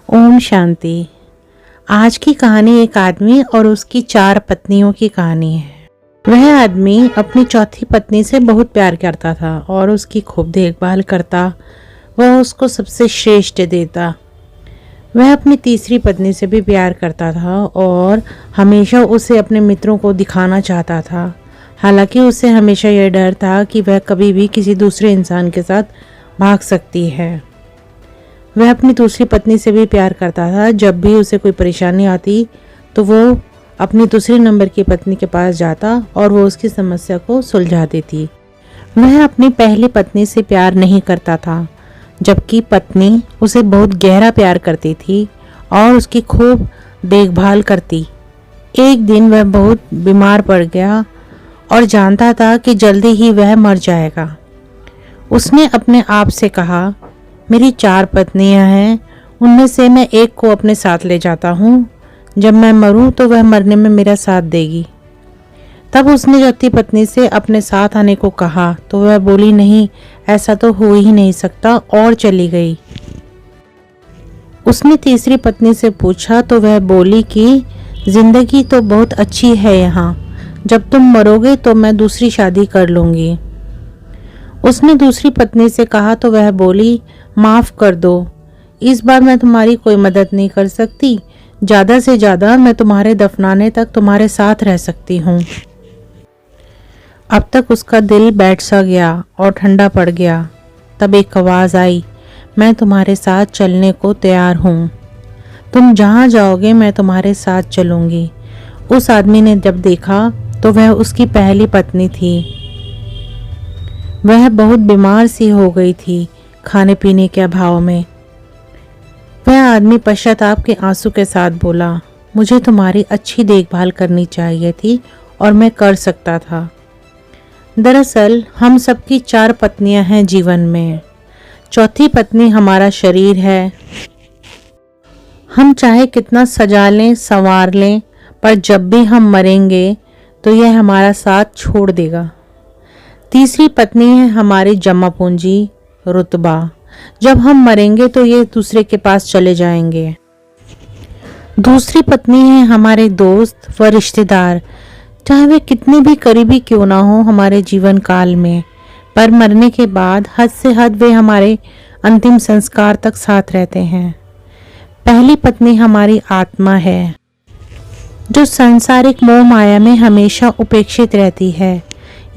ओम शांति। आज की कहानी एक आदमी और उसकी 4 पत्नियों की कहानी है। वह आदमी अपनी चौथी पत्नी से बहुत प्यार करता था और उसकी खूब देखभाल करता। वह उसको सबसे श्रेष्ठ देता। वह अपनी तीसरी पत्नी से भी प्यार करता था और हमेशा उसे अपने मित्रों को दिखाना चाहता था। हालांकि उसे हमेशा यह डर था कि वह कभी भी किसी दूसरे इंसान के साथ भाग सकती है। वह अपनी दूसरी पत्नी से भी प्यार करता था। जब भी उसे कोई परेशानी आती तो वो अपनी दूसरे नंबर की पत्नी के पास जाता और वो उसकी समस्या को सुलझा देती। वह अपनी पहली पत्नी से प्यार नहीं करता था, जबकि पत्नी उसे बहुत गहरा प्यार करती थी और उसकी खूब देखभाल करती। एक दिन वह बहुत बीमार पड़ गया और जानता था कि जल्दी ही वह मर जाएगा। उसने अपने आप से कहा, मेरी 4 पत्नियां हैं, उनमें से मैं एक को अपने साथ ले जाता हूँ। जब मैं मरूं तो वह मरने में मेरा साथ देगी। तब उसने चौथी पत्नी से अपने साथ आने को कहा तो वह बोली, नहीं, ऐसा तो हो ही नहीं सकता, और चली गई। उसने तीसरी पत्नी से पूछा तो वह बोली कि जिंदगी तो बहुत अच्छी है यहाँ, जब तुम मरोगे तो मैं दूसरी शादी कर लूँगी। उसने दूसरी पत्नी से कहा तो वह बोली, माफ़ कर दो, इस बार मैं तुम्हारी कोई मदद नहीं कर सकती। ज़्यादा से ज़्यादा मैं तुम्हारे दफनाने तक तुम्हारे साथ रह सकती हूँ। अब तक उसका दिल बैठ सा गया और ठंडा पड़ गया। तब एक आवाज़ आई, मैं तुम्हारे साथ चलने को तैयार हूँ। तुम जहाँ जाओगे मैं तुम्हारे साथ चलूँगी। उस आदमी ने जब देखा तो वह उसकी पहली पत्नी थी। वह बहुत बीमार सी हो गई थी खाने पीने के अभाव में। वह आदमी पश्चाताप के आंसू के साथ बोला, मुझे तुम्हारी अच्छी देखभाल करनी चाहिए थी और मैं कर सकता था। दरअसल हम सबकी 4 पत्नियां हैं जीवन में। चौथी पत्नी हमारा शरीर है। हम चाहे कितना सजा लें, संवार लें, पर जब भी हम मरेंगे तो यह हमारा साथ छोड़ देगा। तीसरी पत्नी है हमारी जमा पूंजी, रुतबा। जब हम मरेंगे तो ये दूसरे के पास चले जाएंगे। दूसरी पत्नी है हमारे दोस्त व रिश्तेदार, चाहे वे कितने भी करीबी क्यों ना हो हमारे जीवन काल में, पर मरने के बाद हद से हद वे हमारे अंतिम संस्कार तक साथ रहते हैं। पहली पत्नी हमारी आत्मा है, जो सांसारिक मोह माया में हमेशा उपेक्षित रहती है।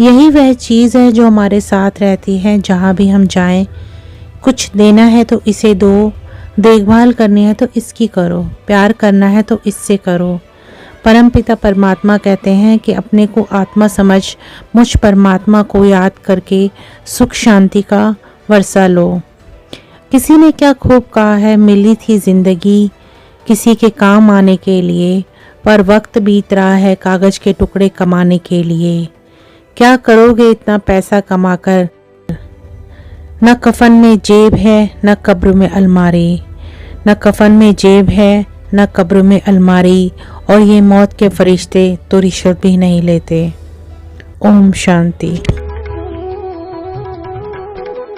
यही वह चीज़ है जो हमारे साथ रहती है जहाँ भी हम जाएं। कुछ देना है तो इसे दो, देखभाल करनी है तो इसकी करो, प्यार करना है तो इससे करो। परमपिता परमात्मा कहते हैं कि अपने को आत्मा समझ मुझ परमात्मा को याद करके सुख शांति का वर्षा लो। किसी ने क्या खूब कहा है, मिली थी जिंदगी किसी के काम आने के लिए, पर वक्त बीत रहा है कागज के टुकड़े कमाने के लिए। क्या करोगे इतना पैसा कमाकर, न कफन में जेब है न कब्र में अलमारी। न कफन में जेब है न कब्र में अलमारी, और ये मौत के फरिश्ते तो रिश्वत भी नहीं लेते। ओम शांति।